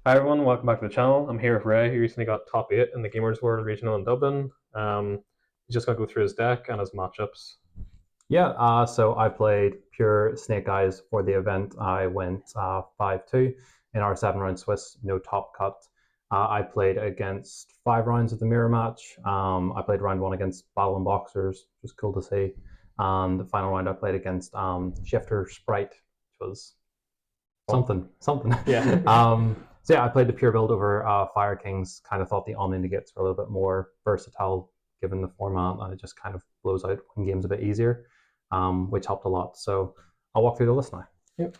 Hi everyone, welcome back to the channel. I'm here with Ray, who recently got top 8 in the Gamers World Regional in Dublin. He's just going to go through his deck and his matchups. Yeah, so I played pure Snake Eyes for the event. I went 5-2 in our 7-round Swiss, no top cut. I played against 5 rounds of the mirror match. I played round 1 against Battle and Boxers, which was cool to see. And the final round I played against Shifter Sprite, which was something. Yeah. So yeah, I played the pure build over Fire Kings. Kind of thought the Omni-Negates were a little bit more versatile given the format, and it just kind of blows out when games a bit easier, which helped a lot. So I'll walk through the list now. Yep.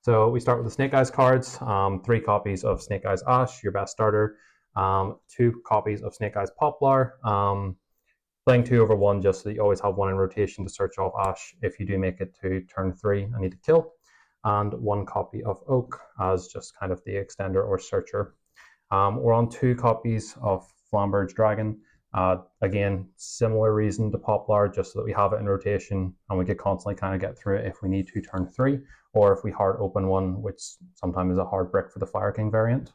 So we start with the Snake Eyes cards. 3 copies of Snake Eyes Ash, your best starter. 2 copies of Snake Eyes Poplar. Playing 2 over 1 just so that you always have 1 in rotation to search off Ash if you do make it to turn 3 and need to kill. And 1 copy of Oak as just kind of the extender or searcher. We're on 2 copies of Flamberge Dragon. Again, similar reason to Poplar, just so that we have it in rotation and we could constantly kind of get through it if we need to turn 3, or if we hard open one, which sometimes is a hard brick for the Fire King variant.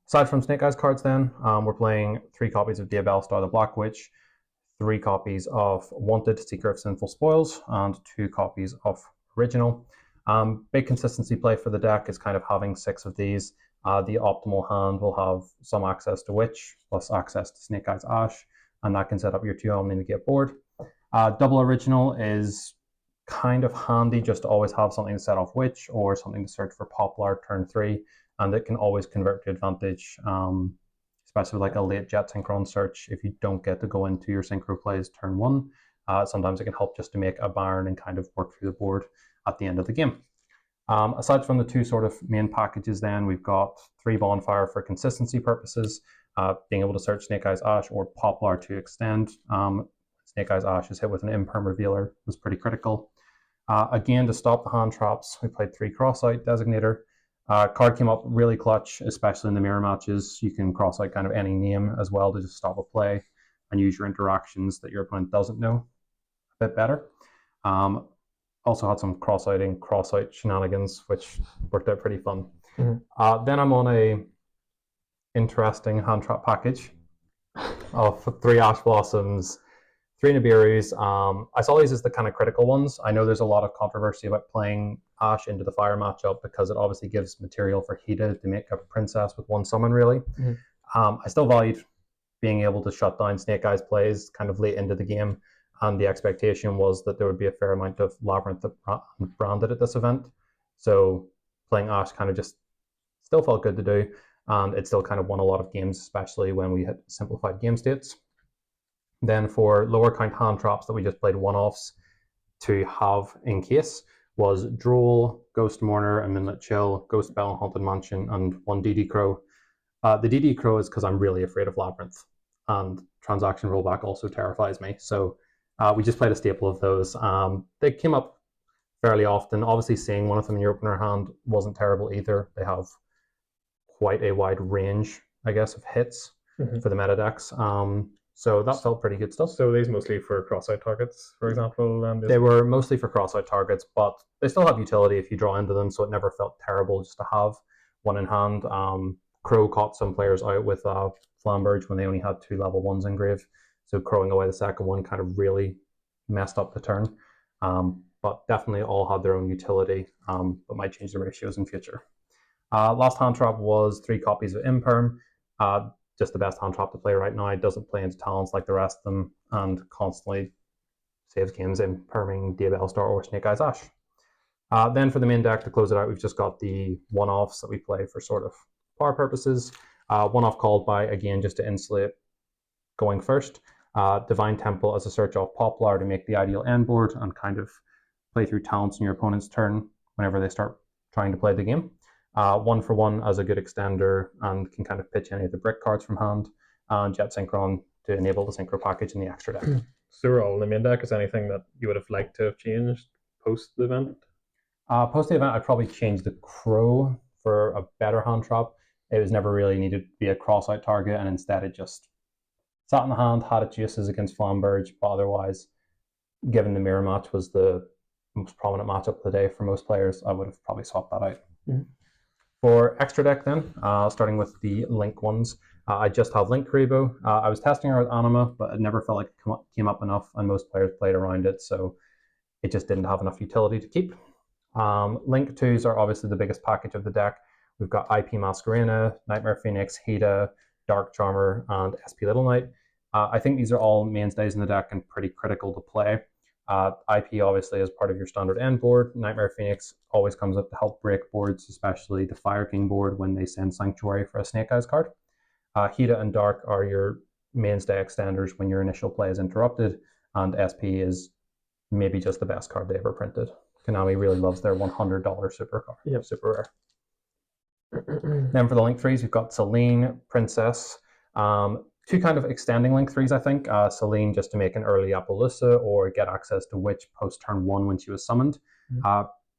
Aside from Snake Eyes cards then, we're playing 3 copies of Diabell Star the Black Witch, 3 copies of Wanted Seeker of Sinful Spoils, and 2 copies of Original. Big consistency play for the deck is kind of having 6 of these. The optimal hand will have some access to Witch, plus access to Snake Eyes Ash, and that can set up your 2 Omni-Negate board. Double Original is kind of handy just to always have something to set off Witch, or something to search for Poplar turn 3, and it can always convert to advantage, especially like a late Jet Synchron search if you don't get to go into your Synchro plays turn 1. Sometimes it can help just to make a Baron and kind of work through the board at the end of the game. Aside from the 2 sort of main packages then, we've got 3 Bonfire for consistency purposes, being able to search Snake Eyes Ash or Poplar to extend. Snake Eyes Ash is hit with an Imperm Revealer, was pretty critical. Again, to stop the hand traps, we played 3 Cross-Out Designator. Card came up really clutch, especially in the mirror matches. You can cross out kind of any name as well to just stop a play and use your interactions that your opponent doesn't know a bit better. Also had some cross-out shenanigans, which worked out pretty fun. Mm-hmm. Then I'm on a interesting hand trap package of 3 Ash Blossoms, 3 Nibiru's. I saw these as the kind of critical ones. I know there's a lot of controversy about playing Ash into the Fire matchup because it obviously gives material for Hida to make a princess with 1 summon, really. Mm-hmm. I still valued being able to shut down Snake Eyes plays kind of late into the game, and the expectation was that there would be a fair amount of Labyrinth branded at this event. So playing Ash kind of just still felt good to do, and it still kind of won a lot of games, especially when we had simplified game states. Then for lower count hand traps that we just played one-offs to have in case was Droll, Ghost Mourner, and Midnight Chill, Ghost Bell, Haunted Mansion, and 1 DD Crow. The DD Crow is because I'm really afraid of Labyrinth, and Transaction Rollback also terrifies me. So we just played a staple of those. They came up fairly often. Obviously, seeing one of them in your opener hand wasn't terrible either. They have quite a wide range, I guess, of hits for the meta decks. So that felt pretty good stuff. So these mostly for cross-out targets, for example? They were mostly for cross-out targets, but they still have utility if you draw into them, so it never felt terrible just to have 1 in hand. Crow caught some players out with Flamberge when they only had 2 level 1s in grave, so crowing away the second one kind of really messed up the turn. But definitely all had their own utility, but might change the ratios in future. Last hand trap was 3 copies of Imperm. Just the best hand trap to play right now. It doesn't play into talents like the rest of them, and constantly saves games in perming Diabell Star or Snake Eyes Ash. Then for the main deck, to close it out, we've just got the one-offs that we play for sort of power purposes. One-off called by, again, just to insulate going first. Divine Temple as a search off Poplar to make the ideal end board and kind of play through talents in your opponent's turn whenever they start trying to play the game. 1 for 1 as a good extender and can kind of pitch any of the brick cards from hand, and Jet Synchron to enable the Synchro package in the extra deck. So we're all in the main deck. Is anything that you would have liked to have changed post the event? Post the event, I'd probably change the Crow for a better hand trap. It was never really needed to be a cross-out target, and instead it just sat in the hand, had its uses against Flamberge, but otherwise, given the mirror match was the most prominent matchup of the day for most players, I would have probably swapped that out. Mm-hmm. For extra deck then, starting with the Link ones, I just have Link Karibo. I was testing her with Anima, but it never felt like it came up enough, and most players played around it, so it just didn't have enough utility to keep. Link 2s are obviously the biggest package of the deck. We've got IP Masquerena, Nightmare Phoenix, Hida, Dark Charmer, and SP Little Knight. I think these are all mainstays in the deck and pretty critical to play. IP obviously is part of your standard end board. Nightmare Phoenix always comes up to help break boards, especially the Fire King board when they send Sanctuary for a Snake Eyes card. Hida and Dark are your mainstay extenders when your initial play is interrupted, and SP is maybe just the best card they ever printed. Konami really loves their $100 super card. Yep. Super rare. Then for the Link 3s, we've got Celine, Princess. Two kind of extending Link 3s, I think. Celine just to make an early Appaloosa or get access to Witch post turn 1 when she was summoned.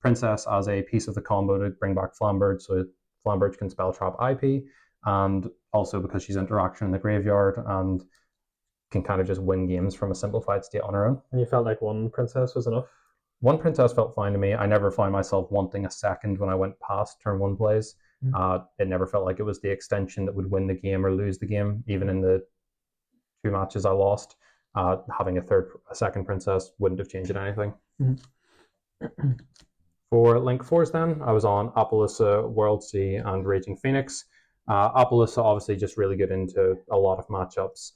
Princess as a piece of the combo to bring back Flambird, so Flambird can spell trap IP, and also because she's interaction in the graveyard and can kind of just win games from a simplified state on her own. And you felt like one princess was enough? One princess felt fine to me. I never found myself wanting a second when I went past turn 1 plays. It never felt like it was the extension that would win the game or lose the game. Even in the 2 matches I lost, having a second princess wouldn't have changed anything. For Link 4s then, I was on Appaloosa, World Sea, and Raging Phoenix. Appaloosa obviously just really good into a lot of matchups.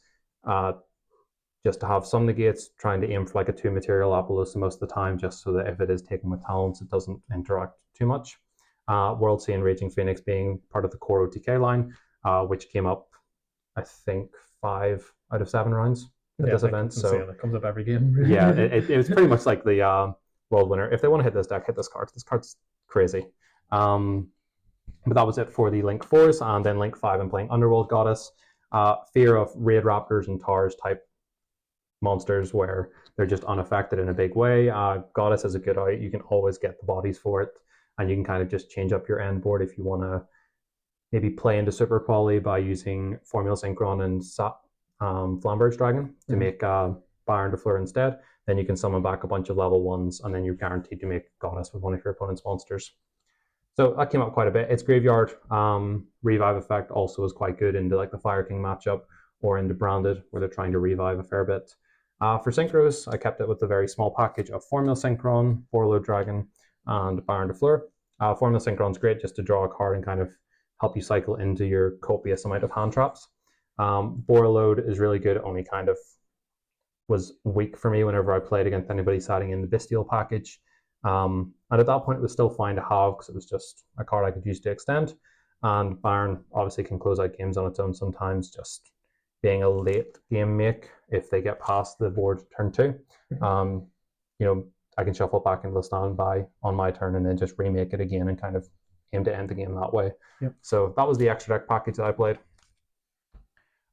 Just to have some negates, trying to aim for like a 2 material Appaloosa most of the time, just so that if it is taken with talents, it doesn't interact too much. World Sea and Raging Phoenix being part of the core OTK line, which came up, I think, 5 out of 7 rounds at this event. So it comes up every game. Yeah, it was pretty much like the world winner. If they want to hit this deck, hit this card. This card's crazy. But that was it for the Link 4s, and then Link 5 I'm playing Underworld Goddess. Fear of Raid Raptors and Tars type monsters where they're just unaffected in a big way. Goddess is a good out. You can always get the bodies for it, and you can kind of just change up your end board if you want to maybe play into Super Poly by using Formula Synchron and Flamberge Dragon to make Byron de Fleur instead. Then you can summon back a bunch of level 1s, and then you're guaranteed to make Goddess with one of your opponent's monsters. So that came up quite a bit. Its graveyard revive effect also is quite good into like the Fire King matchup or into Branded, where they're trying to revive a fair bit. For Synchros, I kept it with a very small package of Formula Synchron, Borreload Dragon, and Baron de Fleur. Formula Synchron's great just to draw a card and kind of help you cycle into your copious amount of hand traps. Borreload is really good, only kind of was weak for me whenever I played against anybody sitting in the Bestial package. And at that point, it was still fine to have because it was just a card I could use to extend. And Baron obviously can close out games on its own sometimes, just being a late game make if they get past the board turn 2. I can shuffle back into the standby on my turn and then just remake it again and kind of aim to end the game that way. Yep. So that was the extra deck package that I played.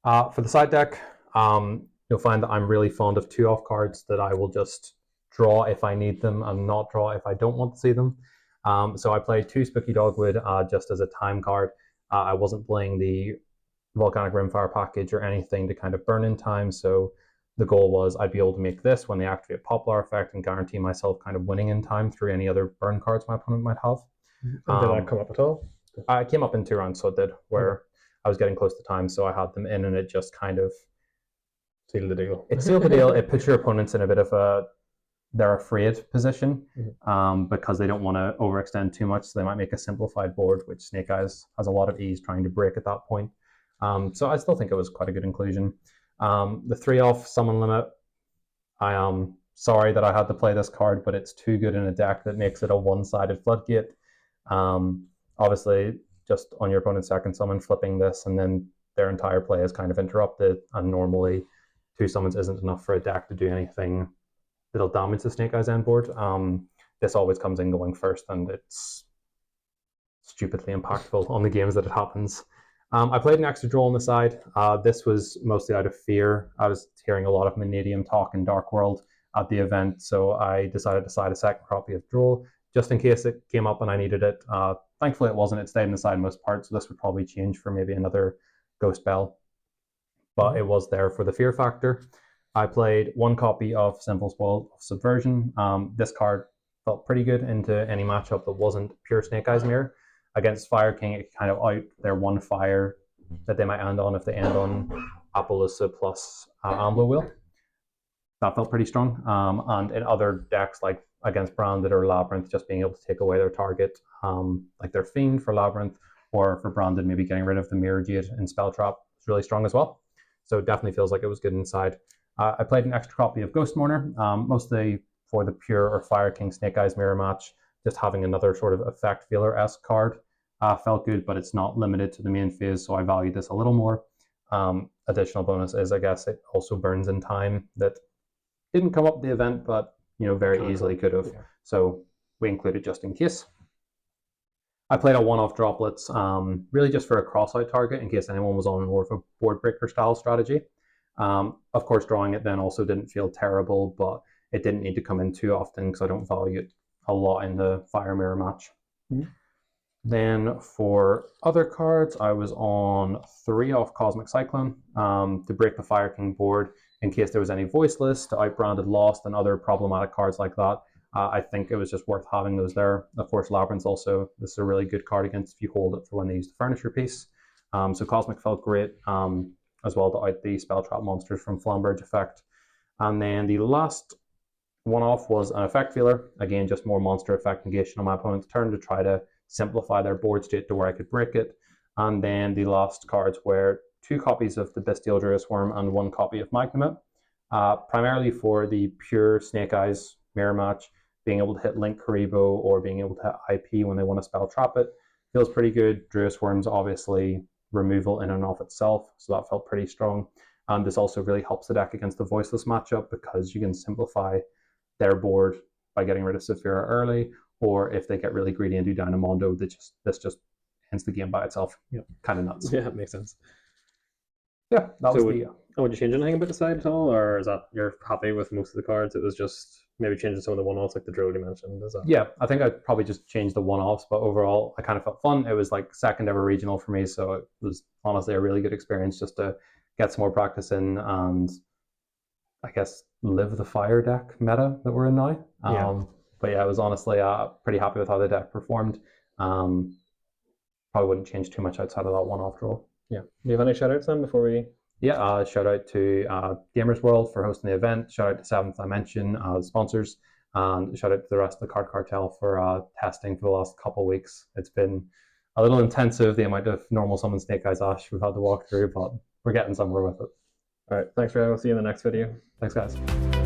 For the side deck, you'll find that I'm really fond of 2-off cards that I will just draw if I need them and not draw if I don't want to see them. So I played 2 Spooky Dogwood just as a time card. I wasn't playing the Volcanic Rimfire package or anything to kind of burn in time, so the goal was I'd be able to make this when they activate Poplar effect and guarantee myself kind of winning in time through any other burn cards my opponent might have. And did that come up at all? I came up in 2 rounds, so it did, where I was getting close to time, so I had them in, and it just kind of sealed the deal. It sealed the deal. It puts your opponents in a bit of they're afraid position because they don't want to overextend too much, so they might make a simplified board, which Snake Eyes has a lot of ease trying to break at that point. So I still think it was quite a good inclusion. The 3-off summon limit, I am sorry that I had to play this card, but it's too good in a deck that makes it a one-sided floodgate. Obviously, just on your opponent's second summon, flipping this, and then their entire play is kind of interrupted, and normally 2 summons isn't enough for a deck to do anything that'll damage the Snake Eyes end board. This always comes in going first, and it's stupidly impactful on the games that it happens. I played an extra draw on the side. This was mostly out of fear. I was hearing a lot of Manadium talk in Dark World at the event, so I decided to side a second copy of Droll, just in case it came up and I needed it. Thankfully it wasn't. It stayed in the side most parts, so this would probably change for maybe another Ghost Bell. But it was there for the fear factor. I played 1 copy of Simple Spoil of Subversion. This card felt pretty good into any matchup that wasn't pure Snake Eyes Mirror. Against Fire King, it kind of out their one fire that they might end on if they end on Appaloosa plus Ambler Wheel. That felt pretty strong. And in other decks, like against Branded or Labyrinth, just being able to take away their target, like their Fiend for Labyrinth, or for Branded, maybe getting rid of the Mirror Jade in Spell Trap is really strong as well. So it definitely feels like it was good inside. I played an extra copy of Ghost Mourner, mostly for the Pure or Fire King Snake Eyes mirror match. Just having another sort of effect feeler-esque card felt good, but it's not limited to the main phase, so I value this a little more. Additional bonus is, I guess, it also burns in time. That didn't come up the event, but very easily could have. Yeah. So we included just in case. I played a one-off droplets, really just for a cross-out target in case anyone was on more of a board breaker style strategy. Of course, drawing it then also didn't feel terrible, but it didn't need to come in too often because I don't value it a lot in the Fire Mirror match. Mm-hmm. Then for other cards, I was on 3 off Cosmic Cyclone to break the Fire King board in case there was any Voiceless, to outbranded Lost and other problematic cards like that. I think it was just worth having those there. Of course, Labyrinth also, this is a really good card against if you hold it for when they use the Furniture piece. So Cosmic felt great, as well to out the Spell Trap monsters from Flamberge effect. And then the last one-off was an Effect Feeler. Again, just more monster effect negation on my opponent's turn to try to simplify their board state to where I could break it. And then the last cards were 2 copies of the Bestial Druid's Worm and 1 copy of Magnumit, primarily for the pure Snake Eyes mirror match. Being able to hit Link Karibo or being able to hit IP when they want to spell trap it feels pretty good. Druid's Worm's obviously removal in and of itself, so that felt pretty strong. And this also really helps the deck against the Voiceless matchup because you can simplify their board by getting rid of Saphira early, or if they get really greedy and do Dynamondo, this just ends the game by itself. Yep. Kind of nuts. Yeah, it makes sense. Yeah, that was the... Would you change anything about the side at all, or is that you're happy with most of the cards? It was just maybe changing some of the one-offs like the Druid you mentioned. Is that... Yeah, I think I'd probably just change the one-offs, but overall I kind of felt fun. It was like second ever regional for me, so it was honestly a really good experience just to get some more practice in and I guess live the Fire deck meta that we're in now. But yeah, I was honestly pretty happy with how the deck performed. Probably wouldn't change too much outside of that one-off draw. Yeah. Do you have any shout-outs then before we... Yeah, shout out to Gamers World for hosting the event. Shout out to Seventh Dimension as sponsors. And shout out to the rest of the Card Cartel for testing for the last couple of weeks. It's been a little intensive, the amount of normal summon Snake Eyes Ash we've had to walk through, but we're getting somewhere with it. All right, thanks, Ray. We'll see you in the next video. Thanks, guys.